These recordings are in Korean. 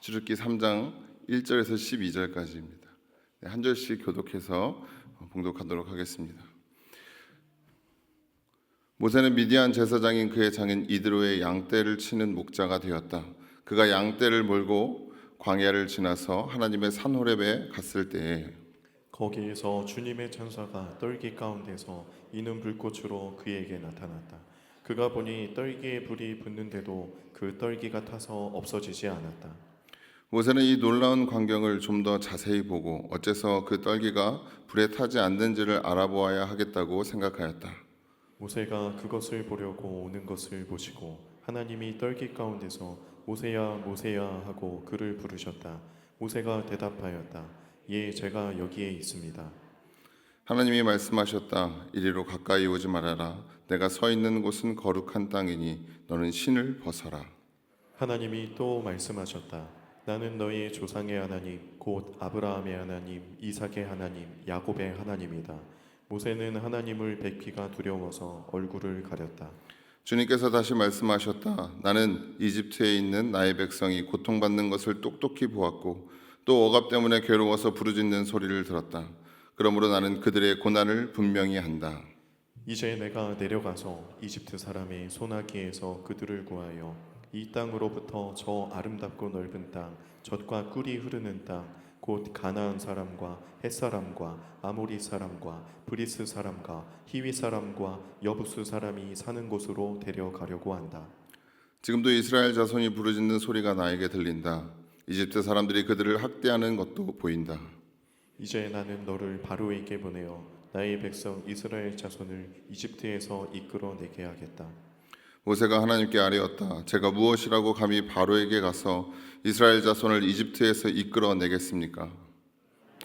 출애굽기 3장 1절에서 12절까지입니다. 한 절씩 교독해서 봉독하도록 하겠습니다. 모세는 미디안 제사장인 그의 장인 이드로의 양떼를 치는 목자가 되었다. 그가 양떼를 몰고 광야를 지나서 하나님의 산 호렙에 갔을 때에 거기에서 주님의 천사가 떨기 가운데서 이는 불꽃으로 그에게 나타났다. 그가 보니 떨기에 불이 붙는데도 그 떨기가 타서 없어지지 않았다. 모세는 이 놀라운 광경을 좀 더 자세히 보고 어째서 그 떨기가 불에 타지 않는지를 알아보아야 하겠다고 생각하였다. 모세가 그것을 보려고 오는 것을 보시고 하나님이 떨기 가운데서 모세야 모세야 하고 그를 부르셨다. 모세가 대답하였다. 예, 제가 여기에 있습니다. 하나님이 말씀하셨다. 이리로 가까이 오지 말아라. 내가 서 있는 곳은 거룩한 땅이니 너는 신을 벗어라. 하나님이 또 말씀하셨다. 나는 너희 조상의 하나님 곧 아브라함의 하나님 이삭의 하나님 야곱의 하나님이다. 모세는 하나님을 뵙기가 두려워서 얼굴을 가렸다. 주님께서 다시 말씀하셨다. 나는 이집트에 있는 나의 백성이 고통받는 것을 똑똑히 보았고 또 억압 때문에 괴로워서 부르짖는 소리를 들었다. 그러므로 나는 그들의 고난을 분명히 한다. 이제 내가 내려가서 이집트 사람의 소나기에서 그들을 구하여 이 땅으로부터 저 아름답고 넓은 땅 젖과 꿀이 흐르는 땅 곧 가나안 사람과 헷 사람과 아모리 사람과 브리스 사람과 히위 사람과 여부스 사람이 사는 곳으로 데려가려고 한다. 지금도 이스라엘 자손이 부르짖는 소리가 나에게 들린다. 이집트 사람들이 그들을 학대하는 것도 보인다. 이제 나는 너를 바로에게 보내어 나의 백성 이스라엘 자손을 이집트에서 이끌어내게 하겠다. 모세가 하나님께 아뢰었다. 제가 무엇이라고 감히 바로에게 가서 이스라엘 자손을 이집트에서 이끌어내겠습니까?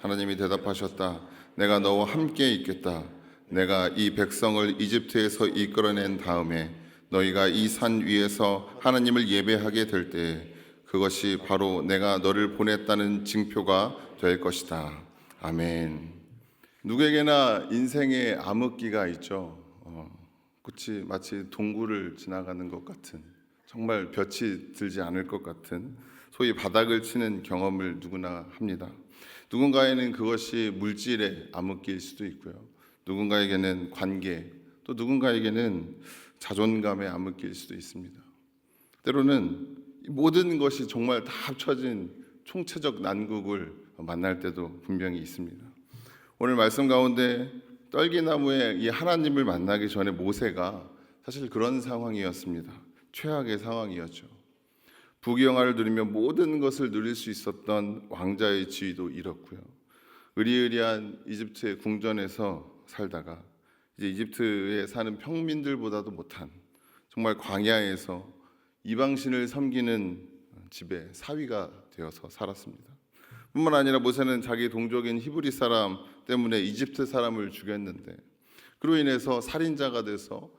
하나님이 대답하셨다. 내가 너와 함께 있겠다. 내가 이 백성을 이집트에서 이끌어낸 다음에 너희가 이 산 위에서 하나님을 예배하게 될 때에 그것이 바로 내가 너를 보냈다는 징표가 될 것이다. 아멘. 누구에게나 인생에 암흑기가 있죠. 끝이 마치 동굴을 지나가는 것 같은, 정말 볕이 들지 않을 것 같은, 소위 바닥을 치는 경험을 누구나 합니다. 누군가에는 그것이 물질의 암흑기일 수도 있고요. 누군가에게는 관계, 또 누군가에게는 자존감의 암흑기일 수도 있습니다. 때로는 모든 것이 정말 다 합쳐진 총체적 난국을 만날 때도 분명히 있습니다. 오늘 말씀 가운데 떨기나무에 이 하나님을 만나기 전에 모세가 사실 그런 상황이었습니다. 최악의 상황이었죠. 부귀영화를 누리며 모든 것을 누릴 수 있었던 왕자의 지위도 잃었고요. 의리의리한 이집트의 궁전에서 살다가 이제 이집트에 사는 평민들보다도 못한 정말 광야에서 이방신을 섬기는 집의 사위가 되어서 살았습니다. 뿐만 아니라 모세는 자기 동족인 히브리 사람 때문에 이집트 사람을 죽였는데 그로 인해서 살인자가 돼서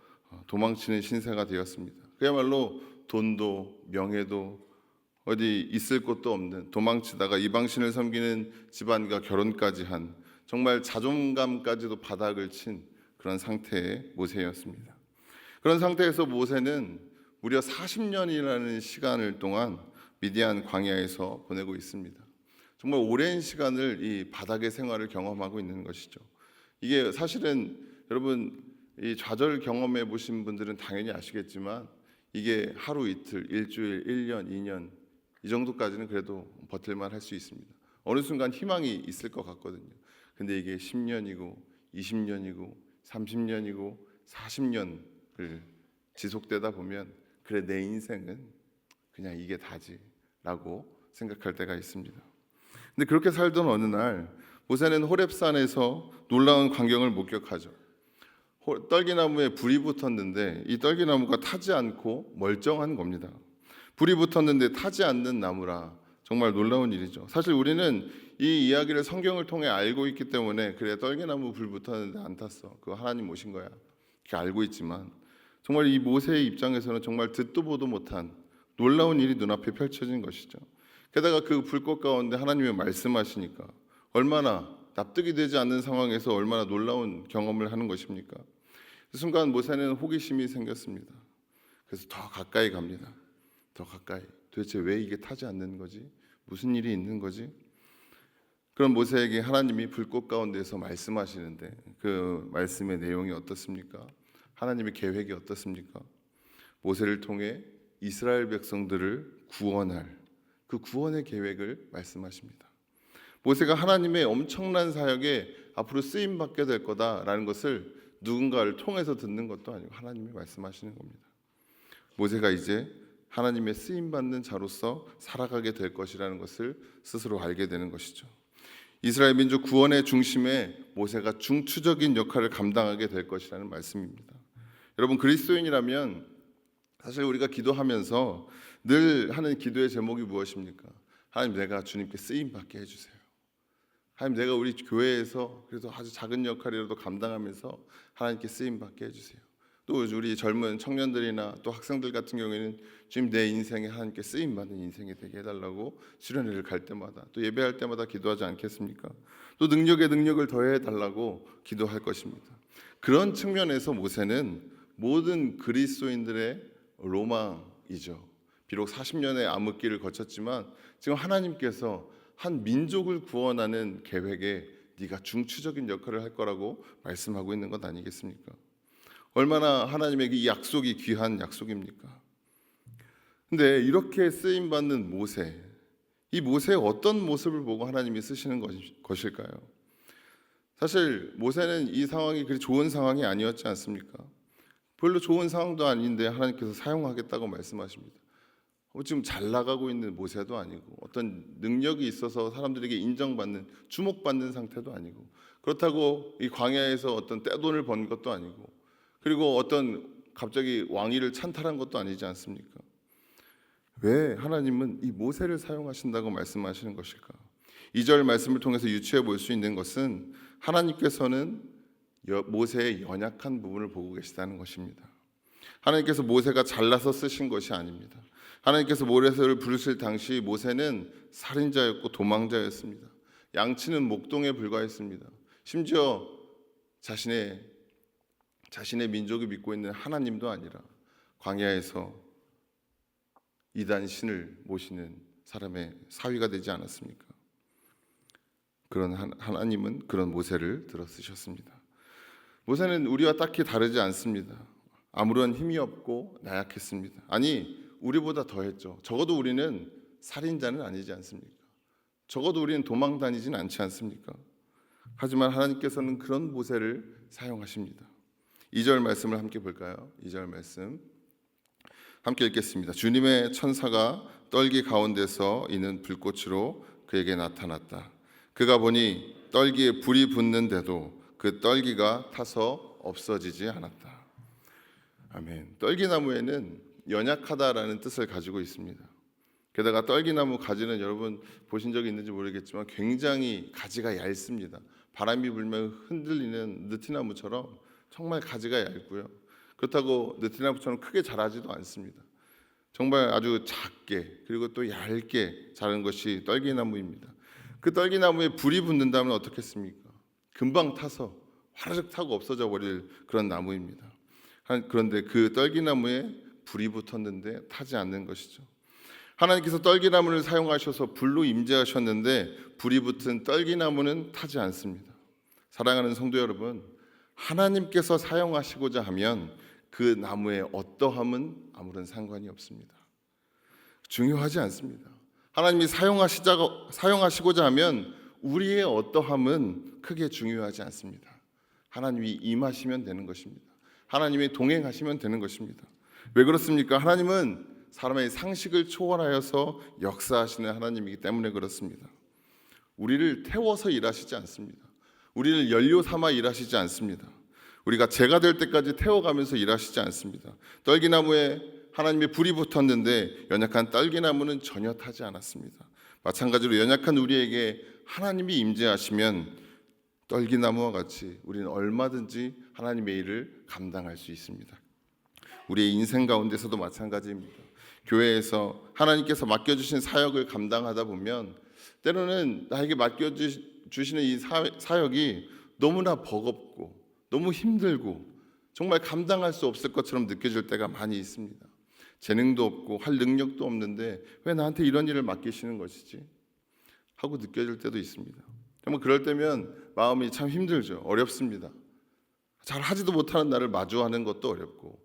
도망치는 신세가 되었습니다. 그야말로 돈도 명예도 어디 있을 곳도 없는, 도망치다가 이방신을 섬기는 집안과 결혼까지 한, 정말 자존감까지도 바닥을 친 그런 상태의 모세였습니다. 그런 상태에서 모세는 무려 40년이라는 시간을 동안 미디안 광야에서 보내고 있습니다. 정말 오랜 시간을 이 바닥의 생활을 경험하고 있는 것이죠. 이게 사실은 여러분 이 좌절 경험해 보신 분들은 당연히 아시겠지만 이게 하루 이틀, 일주일, 1년, 2년 이 정도까지는 그래도 버틸만 할 수 있습니다. 어느 순간 희망이 있을 것 같거든요. 근데 이게 10년이고 20년이고 30년이고 40년을 지속되다 보면 그래 내 인생은 그냥 이게 다지 라고 생각할 때가 있습니다. 근데 그렇게 살던 어느 날 모세는 호렙산에서 놀라운 광경을 목격하죠. 떨기나무에 불이 붙었는데 이 떨기나무가 타지 않고 멀쩡한 겁니다. 불이 붙었는데 타지 않는 나무라 정말 놀라운 일이죠. 사실 우리는 이 이야기를 성경을 통해 알고 있기 때문에 그래 떨기나무 불 붙었는데 안 탔어. 그거 하나님 오신 거야. 이렇게 알고 있지만 정말 이 모세의 입장에서는 정말 듣도 보도 못한 놀라운 일이 눈앞에 펼쳐진 것이죠. 게다가 그 불꽃 가운데 하나님이 말씀하시니까 얼마나 납득이 되지 않는 상황에서 얼마나 놀라운 경험을 하는 것입니까? 그 순간 모세는 호기심이 생겼습니다. 그래서 더 가까이 갑니다. 더 가까이. 도대체 왜 이게 타지 않는 거지? 무슨 일이 있는 거지? 그런 모세에게 하나님이 불꽃 가운데서 말씀하시는데 그 말씀의 내용이 어떻습니까? 하나님의 계획이 어떻습니까? 모세를 통해 이스라엘 백성들을 구원할 그 구원의 계획을 말씀하십니다. 모세가 하나님의 엄청난 사역에 앞으로 쓰임 받게 될 거다라는 것을 누군가를 통해서 듣는 것도 아니고 하나님이 말씀하시는 겁니다. 모세가 이제 하나님의 쓰임 받는 자로서 살아가게 될 것이라는 것을 스스로 알게 되는 것이죠. 이스라엘 민족 구원의 중심에 모세가 중추적인 역할을 감당하게 될 것이라는 말씀입니다. 여러분, 그리스도인이라면 사실 우리가 기도하면서 늘 하는 기도의 제목이 무엇입니까? 하나님, 내가 주님께 쓰임 받게 해주세요. 하나님, 내가 우리 교회에서 그래도 아주 작은 역할이라도 감당하면서 하나님께 쓰임 받게 해주세요. 또 우리 젊은 청년들이나 또 학생들 같은 경우에는 주님, 내 인생에 하나님께 쓰임 받는 인생이 되게 해달라고 수련회를 갈 때마다 또 예배할 때마다 기도하지 않겠습니까? 또 능력에 능력을 더해 달라고 기도할 것입니다. 그런 측면에서 모세는 모든 그리스도인들의 로망이죠. 비록 40년의 암흑기를 거쳤지만 지금 하나님께서 한 민족을 구원하는 계획에 네가 중추적인 역할을 할 거라고 말씀하고 있는 것 아니겠습니까? 얼마나 하나님에게 이 약속이 귀한 약속입니까? 근데 이렇게 쓰임 받는 모세, 이 모세의 어떤 모습을 보고 하나님이 쓰시는 것일까요? 사실 모세는 이 상황이 그리 좋은 상황이 아니었지 않습니까? 별로 좋은 상황도 아닌데 하나님께서 사용하겠다고 말씀하십니다. 지금 잘 나가고 있는 모세도 아니고 어떤 능력이 있어서 사람들에게 인정받는, 주목받는 상태도 아니고, 그렇다고 이 광야에서 어떤 떼돈을 번 것도 아니고, 그리고 어떤 갑자기 왕위를 찬탈한 것도 아니지 않습니까? 왜 하나님은 이 모세를 사용하신다고 말씀하시는 것일까? 2절 말씀을 통해서 유추해 볼 수 있는 것은 하나님께서는 모세의 연약한 부분을 보고 계시다는 것입니다. 하나님께서 모세가 잘나서 쓰신 것이 아닙니다. 하나님께서 모세를 부르실 당시 모세는 살인자였고 도망자였습니다. 양치는 목동에 불과했습니다. 심지어 자신의 민족이 믿고 있는 하나님도 아니라 광야에서 이단 신을 모시는 사람의 사위가 되지 않았습니까? 그런 하나님은 그런 모세를 들어 쓰셨습니다. 모세는 우리와 딱히 다르지 않습니다. 아무런 힘이 없고 나약했습니다. 아니, 우리보다 더했죠. 적어도 우리는 살인자는 아니지 않습니까? 적어도 우리는 도망 다니진 않지 않습니까? 하지만 하나님께서는 그런 모세를 사용하십니다. 2절 말씀을 함께 볼까요? 2절 말씀 함께 읽겠습니다. 주님의 천사가 떨기 가운데서 이는 불꽃으로 그에게 나타났다. 그가 보니 떨기에 불이 붙는데도 그 떨기가 타서 없어지지 않았다. 아멘. 떨기나무에는 연약하다라는 뜻을 가지고 있습니다. 게다가 떨기나무 가지는 여러분 보신 적이 있는지 모르겠지만 굉장히 가지가 얇습니다. 바람이 불면 흔들리는 느티나무처럼 정말 가지가 얇고요. 그렇다고 느티나무처럼 크게 자라지도 않습니다. 정말 아주 작게 그리고 또 얇게 자란 것이 떨기나무입니다. 그 떨기나무에 불이 붙는다면 어떻겠습니까? 금방 타서 화르륵 타고 없어져 버릴 그런 나무입니다. 그런데 그 떨기나무에 불이 붙었는데 타지 않는 것이죠. 하나님께서 떨기나무를 사용하셔서 불로 임재하셨는데 불이 붙은 떨기나무는 타지 않습니다. 사랑하는 성도 여러분, 하나님께서 사용하시고자 하면 그 나무의 어떠함은 아무런 상관이 없습니다. 중요하지 않습니다. 하나님이 사용하시고자 하면 우리의 어떠함은 크게 중요하지 않습니다. 하나님이 임하시면 되는 것입니다. 하나님이 동행하시면 되는 것입니다. 왜 그렇습니까? 하나님은 사람의 상식을 초월하여서 역사하시는 하나님이기 때문에 그렇습니다. 우리를 태워서 일하시지 않습니다. 우리를 연료 삼아 일하시지 않습니다. 우리가 재가 될 때까지 태워가면서 일하시지 않습니다. 떨기나무에 하나님의 불이 붙었는데 연약한 떨기나무는 전혀 타지 않았습니다. 마찬가지로 연약한 우리에게 하나님이 임재하시면 떨기나무와 같이 우리는 얼마든지 하나님의 일을 감당할 수 있습니다. 우리의 인생 가운데서도 마찬가지입니다. 교회에서 하나님께서 맡겨주신 사역을 감당하다 보면 때로는 나에게 맡겨주시는 이 사역이 너무나 버겁고 너무 힘들고 정말 감당할 수 없을 것처럼 느껴질 때가 많이 있습니다. 재능도 없고 할 능력도 없는데 왜 나한테 이런 일을 맡기시는 것이지? 하고 느껴질 때도 있습니다. 정말 그럴 때면 마음이 참 힘들죠. 어렵습니다. 잘 하지도 못하는 나를 마주하는 것도 어렵고,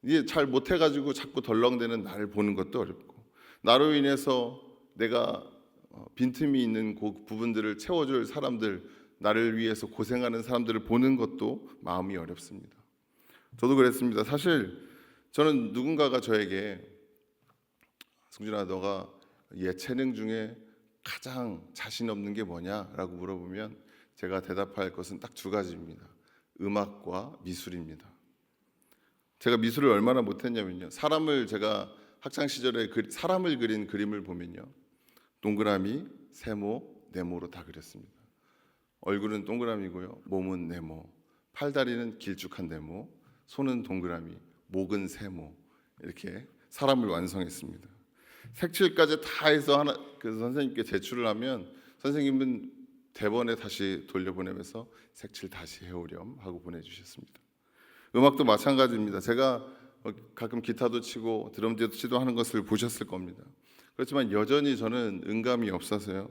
이게 잘 못해가지고 자꾸 덜렁대는 나를 보는 것도 어렵고, 나로 인해서 내가 빈틈이 있는 그 부분들을 채워줄 사람들, 나를 위해서 고생하는 사람들을 보는 것도 마음이 어렵습니다. 저도 그랬습니다. 사실 저는 누군가가 저에게 승준아, 너가 예체능 중에 가장 자신 없는 게 뭐냐라고 물어보면 제가 대답할 것은 딱 두 가지입니다. 음악과 미술입니다. 제가 미술을 얼마나 못했냐면요, 제가 학창 시절에 사람을 그린 그림을 보면요, 동그라미, 세모, 네모로 다 그렸습니다. 얼굴은 동그라미고요, 몸은 네모, 팔다리는 길쭉한 네모, 손은 동그라미, 목은 세모, 이렇게 사람을 완성했습니다. 색칠까지 다 해서 그 선생님께 제출을 하면 선생님은 대본에 다시 돌려보내면서 색칠 다시 해오렴 하고 보내주셨습니다. 음악도 마찬가지입니다. 제가 가끔 기타도 치고 드럼도 치도 하는 것을 보셨을 겁니다. 그렇지만 여전히 저는 음감이 없어서요,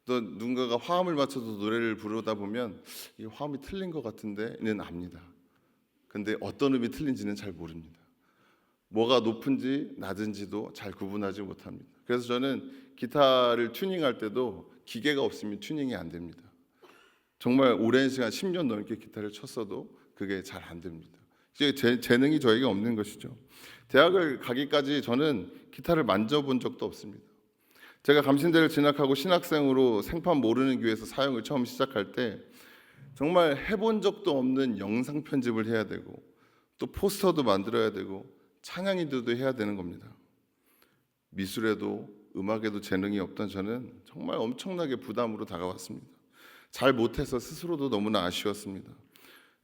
또 누군가가 화음을 맞춰서 노래를 부르다 보면 이 화음이 틀린 것 같은데는 압니다. 근데 어떤 음이 틀린지는 잘 모릅니다. 뭐가 높은지 낮은지도 잘 구분하지 못합니다. 그래서 저는 기타를 튜닝할 때도 기계가 없으면 튜닝이 안 됩니다. 정말 오랜 시간 10년 넘게 기타를 쳤어도 그게 잘 안 됩니다. 이게 재능이 저에게 없는 것이죠. 대학을 가기까지 저는 기타를 만져본 적도 없습니다. 제가 감신대를 진학하고 신학생으로 생판 모르는 교회에서 사역을 처음 시작할 때 정말 해본 적도 없는 영상 편집을 해야 되고, 또 포스터도 만들어야 되고, 찬양인들도 해야 되는 겁니다. 미술에도 음악에도 재능이 없던 저는 정말 엄청나게 부담으로 다가왔습니다. 잘 못해서 스스로도 너무나 아쉬웠습니다.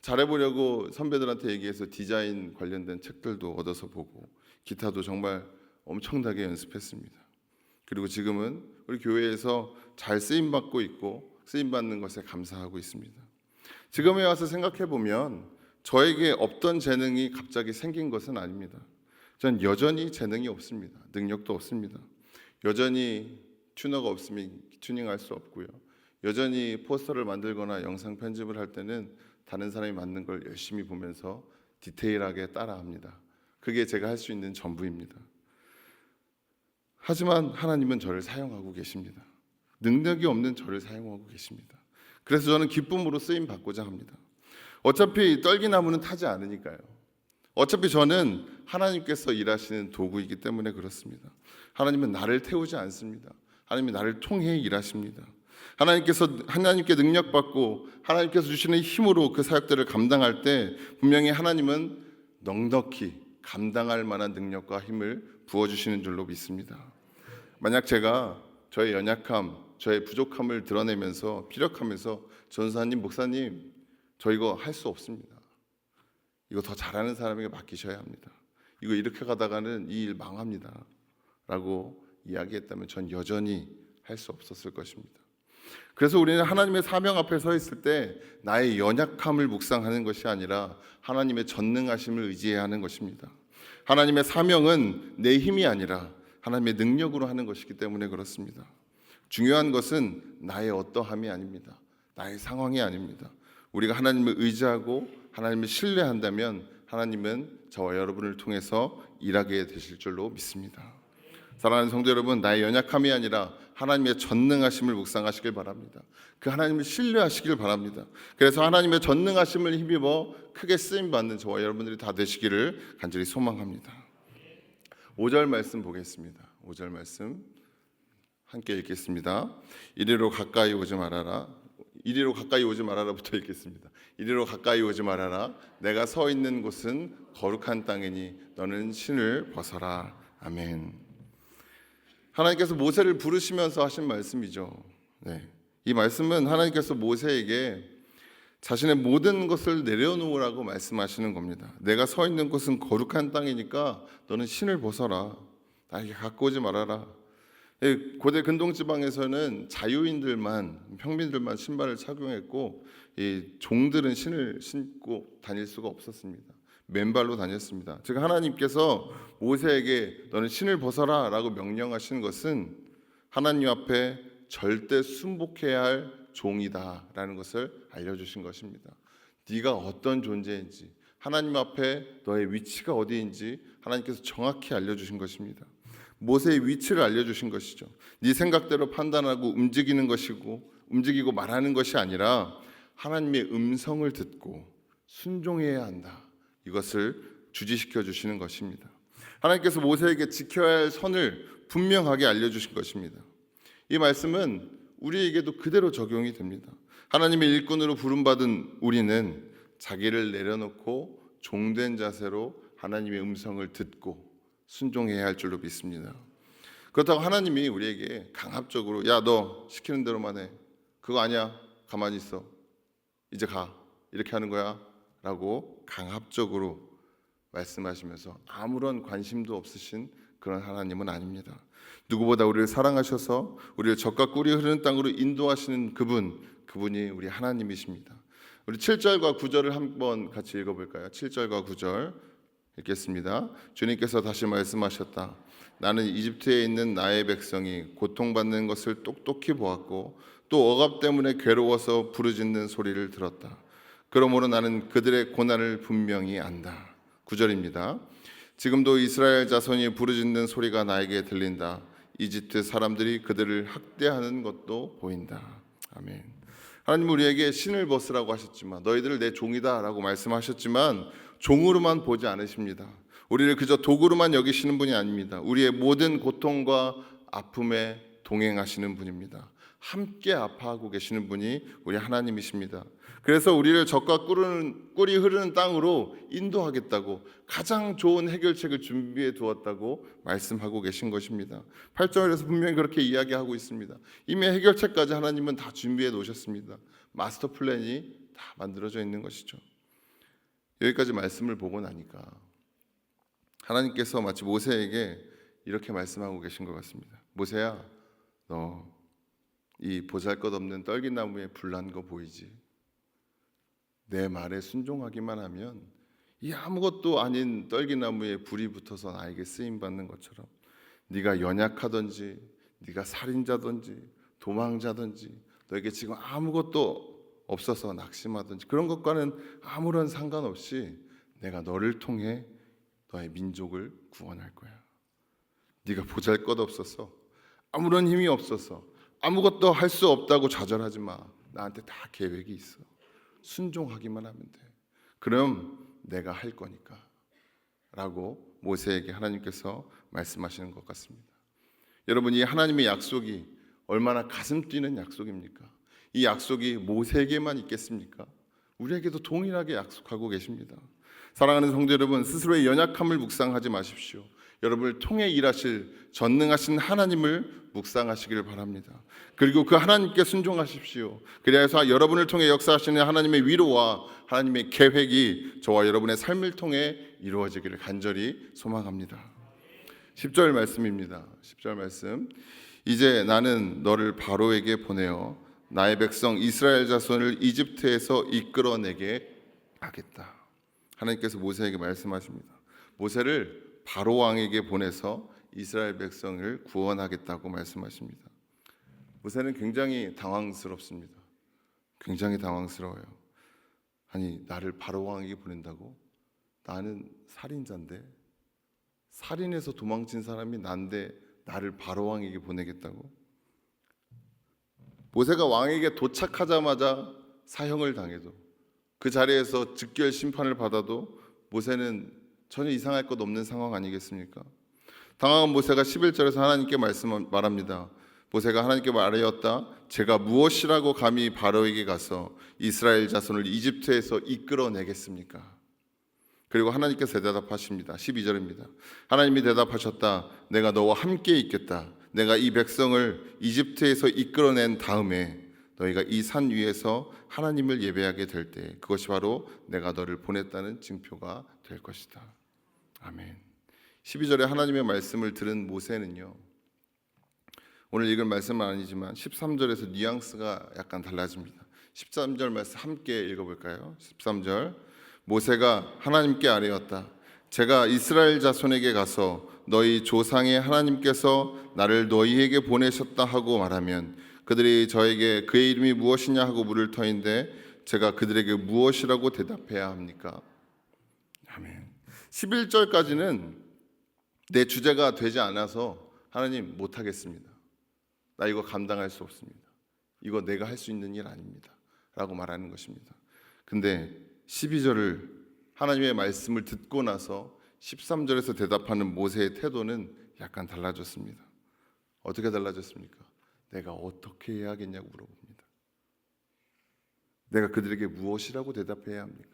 잘해보려고 선배들한테 얘기해서 디자인 관련된 책들도 얻어서 보고, 기타도 정말 엄청나게 연습했습니다. 그리고 지금은 우리 교회에서 잘 쓰임받고 있고 쓰임받는 것에 감사하고 있습니다. 지금에 와서 생각해보면 저에게 없던 재능이 갑자기 생긴 것은 아닙니다. 전 여전히 재능이 없습니다. 능력도 없습니다. 여전히 튜너가 없으면 튜닝할 수 없고요, 여전히 포스터를 만들거나 영상 편집을 할 때는 다른 사람이 만든 걸 열심히 보면서 디테일하게 따라합니다. 그게 제가 할 수 있는 전부입니다. 하지만 하나님은 저를 사용하고 계십니다. 능력이 없는 저를 사용하고 계십니다. 그래서 저는 기쁨으로 쓰임 받고자 합니다. 어차피 떨기나무는 타지 않으니까요. 어차피 저는 하나님께서 일하시는 도구이기 때문에 그렇습니다. 하나님은 나를 태우지 않습니다. 하나님이 나를 통해 일하십니다. 하나님께 능력받고 하나님께서 주시는 힘으로 그 사역들을 감당할 때 분명히 하나님은 넉넉히 감당할 만한 능력과 힘을 부어주시는 줄로 믿습니다. 만약 제가 저의 연약함, 저의 부족함을 드러내면서 피력하면서 전사님, 목사님, 저 이거 할 수 없습니다, 이거 더 잘하는 사람에게 맡기셔야 합니다, 이거 이렇게 가다가는 이 일 망합니다 라고 이야기했다면 전 여전히 할 수 없었을 것입니다. 그래서 우리는 하나님의 사명 앞에 서 있을 때 나의 연약함을 묵상하는 것이 아니라 하나님의 전능하심을 의지해야 하는 것입니다. 하나님의 사명은 내 힘이 아니라 하나님의 능력으로 하는 것이기 때문에 그렇습니다. 중요한 것은 나의 어떠함이 아닙니다. 나의 상황이 아닙니다. 우리가 하나님을 의지하고 하나님을 신뢰한다면 하나님은 저와 여러분을 통해서 일하게 되실 줄로 믿습니다. 사랑하는 성도 여러분, 나의 연약함이 아니라 하나님의 전능하심을 묵상하시길 바랍니다. 그 하나님을 신뢰하시길 바랍니다. 그래서 하나님의 전능하심을 힘입어 크게 쓰임받는 저와 여러분들이 다 되시기를 간절히 소망합니다. 5절 말씀 보겠습니다. 5절 말씀 함께 읽겠습니다. 이리로 가까이 오지 말아라. 이리로 가까이 오지 말아라부터 읽겠습니다. 이리로 가까이 오지 말아라. 내가 서 있는 곳은 거룩한 땅이니 너는 신을 벗어라. 아멘. 하나님께서 모세를 부르시면서 하신 말씀이죠. 이 말씀은 하나님께서 모세에게 자신의 모든 것을 내려놓으라고 말씀하시는 겁니다. 내가 서 있는 곳은 거룩한 땅이니까 너는 신을 벗어라. 나에게 갖고 오지 말아라. 고대 근동지방에서는 자유인들만, 평민들만 신발을 착용했고 이 종들은 신을 신고 다닐 수가 없었습니다. 맨발로 다녔습니다. 즉 하나님께서 모세에게 너는 신을 벗어라 라고 명령하시는 것은 하나님 앞에 절대 순복해야 할 종이다라는 것을 알려주신 것입니다. 네가 어떤 존재인지, 하나님 앞에 너의 위치가 어디인지 하나님께서 정확히 알려주신 것입니다. 모세의 위치를 알려주신 것이죠. 네 생각대로 판단하고 움직이고 말하는 것이 아니라 하나님의 음성을 듣고 순종해야 한다. 이것을 주지시켜 주시는 것입니다. 하나님께서 모세에게 지켜야 할 선을 분명하게 알려주신 것입니다. 이 말씀은 우리에게도 그대로 적용이 됩니다. 하나님의 일꾼으로 부름받은 우리는 자기를 내려놓고 종된 자세로 하나님의 음성을 듣고 순종해야 할 줄로 믿습니다. 그렇다고 하나님이 우리에게 강압적으로 야, 너 시키는 대로만 해. 그거 아니야. 가만히 있어. 이제 가. 이렇게 하는 거야. 라고 강압적으로 말씀하시면서 아무런 관심도 없으신 그런 하나님은 아닙니다. 누구보다 우리를 사랑하셔서 우리를 젖과 꿀이 흐르는 땅으로 인도하시는 그분이 우리 하나님이십니다. 우리 7절과 9절을 한번 같이 읽어볼까요? 7절과 9절 읽겠습니다. 주님께서 다시 말씀하셨다. 나는 이집트에 있는 나의 백성이 고통받는 것을 똑똑히 보았고 또 억압 때문에 괴로워서 부르짖는 소리를 들었다. 그러므로 나는 그들의 고난을 분명히 안다. 9절입니다. 지금도 이스라엘 자손이 부르짖는 소리가 나에게 들린다. 이집트 사람들이 그들을 학대하는 것도 보인다. 아멘. 하나님 우리에게 신을 벗으라고 하셨지만 너희들을 내 종이다 라고 말씀하셨지만 종으로만 보지 않으십니다. 우리를 그저 도구로만 여기시는 분이 아닙니다. 우리의 모든 고통과 아픔에 동행하시는 분입니다. 함께 아파하고 계시는 분이 우리 하나님이십니다. 그래서 우리를 젖과 꿀이 흐르는 땅으로 인도하겠다고 가장 좋은 해결책을 준비해 두었다고 말씀하고 계신 것입니다. 8절에서 분명히 그렇게 이야기하고 있습니다. 이미 해결책까지 하나님은 다 준비해 놓으셨습니다. 마스터 플랜이 다 만들어져 있는 것이죠. 여기까지 말씀을 보고 나니까 하나님께서 마치 모세에게 이렇게 말씀하고 계신 것 같습니다. 모세야, 너 이 보잘것없는 떨기나무에 불난 거 보이지? 내 말에 순종하기만 하면 이 아무것도 아닌 떨기나무에 불이 붙어서 나에게 쓰임 받는 것처럼 네가 연약하든지 네가 살인자든지 도망자든지 너에게 지금 아무것도 없어서 낙심하든지 그런 것과는 아무런 상관없이 내가 너를 통해 너의 민족을 구원할 거야. 네가 보잘것없어서 아무런 힘이 없어서 아무것도 할 수 없다고 좌절하지 마. 나한테 다 계획이 있어. 순종하기만 하면 돼. 그럼 내가 할 거니까 라고 모세에게 하나님께서 말씀하시는 것 같습니다. 여러분, 이 하나님의 약속이 얼마나 가슴 뛰는 약속입니까? 이 약속이 모세에게만 있겠습니까? 우리에게도 동일하게 약속하고 계십니다. 사랑하는 성도 여러분, 스스로의 연약함을 묵상하지 마십시오. 여러분을 통해 일하실 전능하신 하나님을 묵상하시기를 바랍니다. 그리고 그 하나님께 순종하십시오. 그래서 여러분을 통해 역사하시는 하나님의 위로와 하나님의 계획이 저와 여러분의 삶을 통해 이루어지기를 간절히 소망합니다. 10절 말씀입니다. 10절 말씀. 이제 나는 너를 바로에게 보내어 나의 백성 이스라엘 자손을 이집트에서 이끌어내게 하겠다. 하나님께서 모세에게 말씀하십니다. 모세를 바로 왕에게 보내서 이스라엘 백성을 구원하겠다고 말씀하십니다. 모세는 굉장히 당황스럽습니다. 굉장히 당황스러워요. 아니, 나를 바로 왕에게 보낸다고? 나는 살인자인데, 살인해서 도망친 사람이 난데 나를 바로 왕에게 보내겠다고? 모세가 왕에게 도착하자마자 사형을 당해도 그 자리에서 즉결 심판을 받아도 모세는 전혀 이상할 것 없는 상황 아니겠습니까? 당황한 모세가 11절에서 하나님께 말합니다. 모세가 하나님께 말하였다. 제가 무엇이라고 감히 바로에게 가서 이스라엘 자손을 이집트에서 이끌어내겠습니까? 그리고 하나님께서 대답하십니다. 12절입니다. 하나님이 대답하셨다. 내가 너와 함께 있겠다. 내가 이 백성을 이집트에서 이끌어낸 다음에 너희가 이 산 위에서 하나님을 예배하게 될 때 그것이 바로 내가 너를 보냈다는 증표가 될 것이다. 아멘. 12절에 하나님의 말씀을 들은 모세는요, 오늘 읽은 말씀은 아니지만 13절에서 뉘앙스가 약간 달라집니다. 13절 말씀 함께 읽어볼까요? 13절. 모세가 하나님께 아뢰었다. 제가 이스라엘 자손에게 가서 너희 조상의 하나님께서 나를 너희에게 보내셨다 하고 말하면 그들이 저에게 그의 이름이 무엇이냐 하고 물을 터인데 제가 그들에게 무엇이라고 대답해야 합니까? 아멘. 11절까지는 내 주제가 되지 않아서 하나님 못하겠습니다. 나 이거 감당할 수 없습니다. 이거 내가 할 수 있는 일 아닙니다. 라고 말하는 것입니다. 근데 12절을 하나님의 말씀을 듣고 나서 13절에서 대답하는 모세의 태도는 약간 달라졌습니다. 어떻게 달라졌습니까? 내가 어떻게 해야 하겠냐고 물어봅니다. 내가 그들에게 무엇이라고 대답해야 합니까?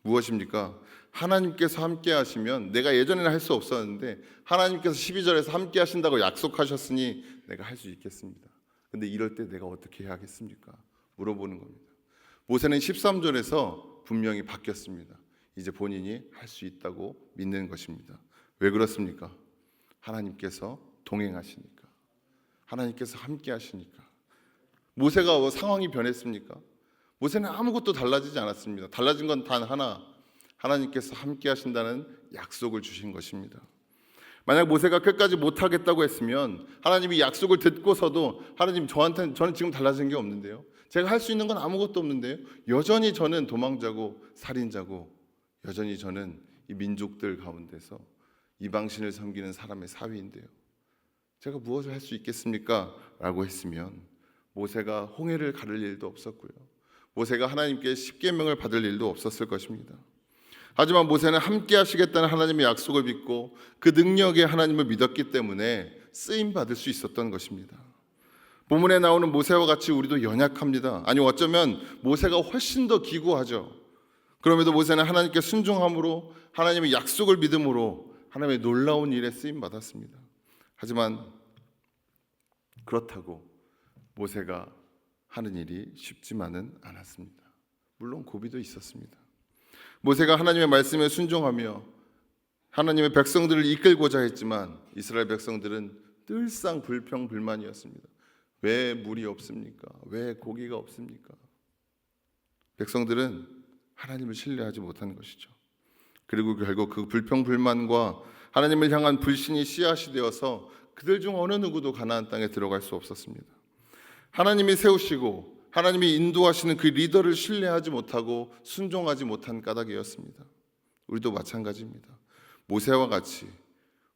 무엇입니까? 하나님께서 함께 하시면 내가 예전에는 할 수 없었는데 하나님께서 12절에서 함께 하신다고 약속하셨으니 내가 할 수 있겠습니다. 근데 이럴 때 내가 어떻게 해야 하겠습니까? 물어보는 겁니다. 모세는 13절에서 분명히 바뀌었습니다. 이제 본인이 할 수 있다고 믿는 것입니다. 왜 그렇습니까? 하나님께서 동행하시니까, 하나님께서 함께 하시니까. 모세가 상황이 변했습니까? 모세는 아무것도 달라지지 않았습니다. 달라진 건 단 하나, 하나님께서 함께 하신다는 약속을 주신 것입니다. 만약 모세가 끝까지 못하겠다고 했으면 하나님이 약속을 듣고서도 하나님 저는 지금 달라진 게 없는데요, 제가 할 수 있는 건 아무것도 없는데요, 여전히 저는 도망자고 살인자고 여전히 저는 이 민족들 가운데서 이방신을 섬기는 사람의 사위인데요, 제가 무엇을 할 수 있겠습니까? 라고 했으면 모세가 홍해를 가를 일도 없었고요, 모세가 하나님께 십계명을 받을 일도 없었을 것입니다. 하지만 모세는 함께 하시겠다는 하나님의 약속을 믿고 그 능력에 하나님을 믿었기 때문에 쓰임 받을 수 있었던 것입니다. 본문에 나오는 모세와 같이 우리도 연약합니다. 아니 어쩌면 모세가 훨씬 더 기구하죠. 그럼에도 모세는 하나님께 순종함으로 하나님의 약속을 믿음으로 하나님의 놀라운 일에 쓰임 받았습니다. 하지만 그렇다고 모세가 하는 일이 쉽지만은 않았습니다. 물론 고비도 있었습니다. 모세가 하나님의 말씀에 순종하며 하나님의 백성들을 이끌고자 했지만 이스라엘 백성들은 늘상 불평불만이었습니다. 왜 물이 없습니까? 왜 고기가 없습니까? 백성들은 하나님을 신뢰하지 못하는 것이죠. 그리고 결국 그 불평불만과 하나님을 향한 불신이 씨앗이 되어서 그들 중 어느 누구도 가나안 땅에 들어갈 수 없었습니다. 하나님이 세우시고 하나님이 인도하시는 그 리더를 신뢰하지 못하고 순종하지 못한 까닭이었습니다. 우리도 마찬가지입니다. 모세와 같이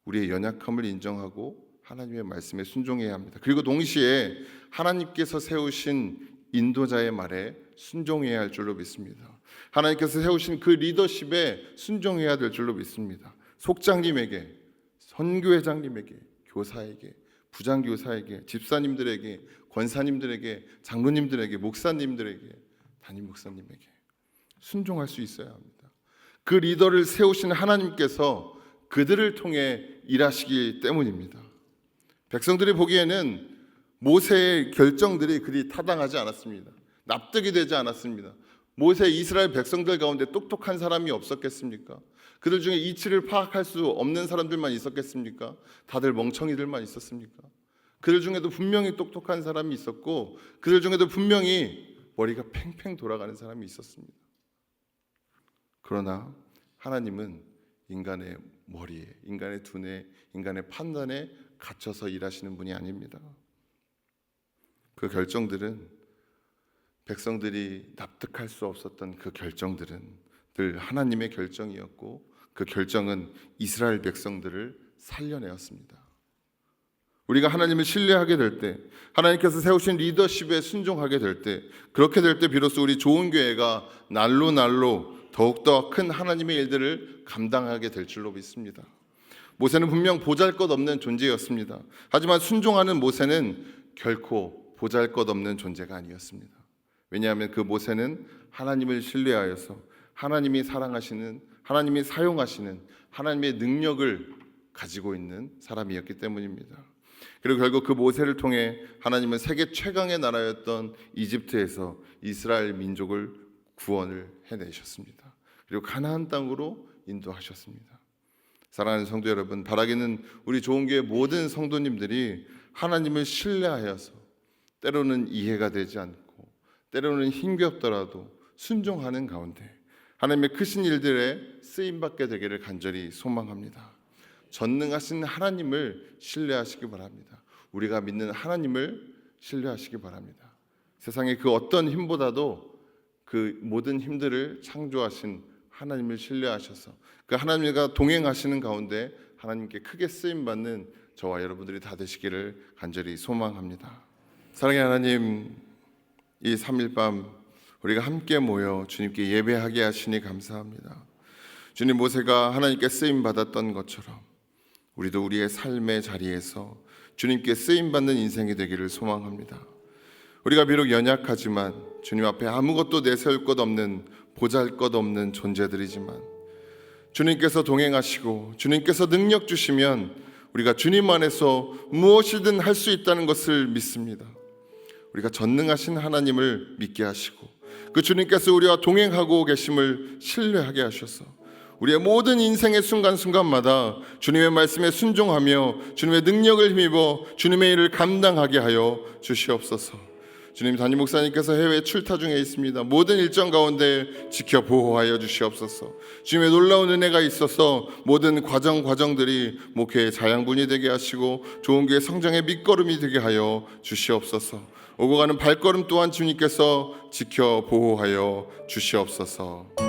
우리의 연약함을 인정하고 하나님의 말씀에 순종해야 합니다. 그리고 동시에 하나님께서 세우신 인도자의 말에 순종해야 할 줄로 믿습니다. 하나님께서 세우신 그 리더십에 순종해야 될 줄로 믿습니다. 속장님에게, 선교회장님에게, 교사에게, 부장교사에게, 집사님들에게, 권사님들에게, 장로님들에게, 목사님들에게, 담임 목사님에게 순종할 수 있어야 합니다. 그 리더를 세우신 하나님께서 그들을 통해 일하시기 때문입니다. 백성들이 보기에는 모세의 결정들이 그리 타당하지 않았습니다. 납득이 되지 않았습니다. 모세 이스라엘 백성들 가운데 똑똑한 사람이 없었겠습니까? 그들 중에 이치를 파악할 수 없는 사람들만 있었겠습니까? 다들 멍청이들만 있었습니까? 그들 중에도 분명히 똑똑한 사람이 있었고 그들 중에도 분명히 머리가 팽팽 돌아가는 사람이 있었습니다. 그러나 하나님은 인간의 머리에, 인간의 두뇌, 인간의 판단에 갇혀서 일하시는 분이 아닙니다. 그 결정들은 백성들이 납득할 수 없었던 그 결정들은 늘 하나님의 결정이었고 그 결정은 이스라엘 백성들을 살려내었습니다. 우리가 하나님을 신뢰하게 될 때, 하나님께서 세우신 리더십에 순종하게 될 때, 그렇게 될 때 비로소 우리 좋은 교회가 날로 날로 더욱더 큰 하나님의 일들을 감당하게 될 줄로 믿습니다. 모세는 분명 보잘것없는 존재였습니다. 하지만 순종하는 모세는 결코 보잘것없는 존재가 아니었습니다. 왜냐하면 그 모세는 하나님을 신뢰하여서 하나님이 사랑하시는, 하나님이 사용하시는 하나님의 능력을 가지고 있는 사람이었기 때문입니다. 그리고 결국 그 모세를 통해 하나님은 세계 최강의 나라였던 이집트에서 이스라엘 민족을 구원을 해내셨습니다. 그리고 가나안 땅으로 인도하셨습니다. 사랑하는 성도 여러분, 바라기는 우리 좋은교회 모든 성도님들이 하나님을 신뢰하여서 때로는 이해가 되지 않고 때로는 힘겹더라도 순종하는 가운데 하나님의 크신 일들에 쓰임받게 되기를 간절히 소망합니다. 전능하신 하나님을 신뢰하시기 바랍니다. 우리가 믿는 하나님을 신뢰하시기 바랍니다. 세상의 그 어떤 힘보다도 그 모든 힘들을 창조하신 하나님을 신뢰하셔서 그 하나님과 동행하시는 가운데 하나님께 크게 쓰임받는 저와 여러분들이 다 되시기를 간절히 소망합니다. 사랑의 하나님, 이 3일 밤 우리가 함께 모여 주님께 예배하게 하시니 감사합니다. 주님, 모세가 하나님께 쓰임받았던 것처럼 우리도 우리의 삶의 자리에서 주님께 쓰임받는 인생이 되기를 소망합니다. 우리가 비록 연약하지만 주님 앞에 아무것도 내세울 것 없는 보잘것없는 존재들이지만 주님께서 동행하시고 주님께서 능력 주시면 우리가 주님 안에서 무엇이든 할 수 있다는 것을 믿습니다. 우리가 전능하신 하나님을 믿게 하시고 그 주님께서 우리와 동행하고 계심을 신뢰하게 하셔서 우리의 모든 인생의 순간순간마다 주님의 말씀에 순종하며 주님의 능력을 힘입어 주님의 일을 감당하게 하여 주시옵소서. 주님, 담임 목사님께서 해외 출타 중에 있습니다. 모든 일정 가운데 지켜 보호하여 주시옵소서. 주님의 놀라운 은혜가 있어서 모든 과정들이 목회의 자양분이 되게 하시고 좋은 교회 성장의 밑거름이 되게 하여 주시옵소서. 오고 가는 발걸음 또한 주님께서 지켜 보호하여 주시옵소서.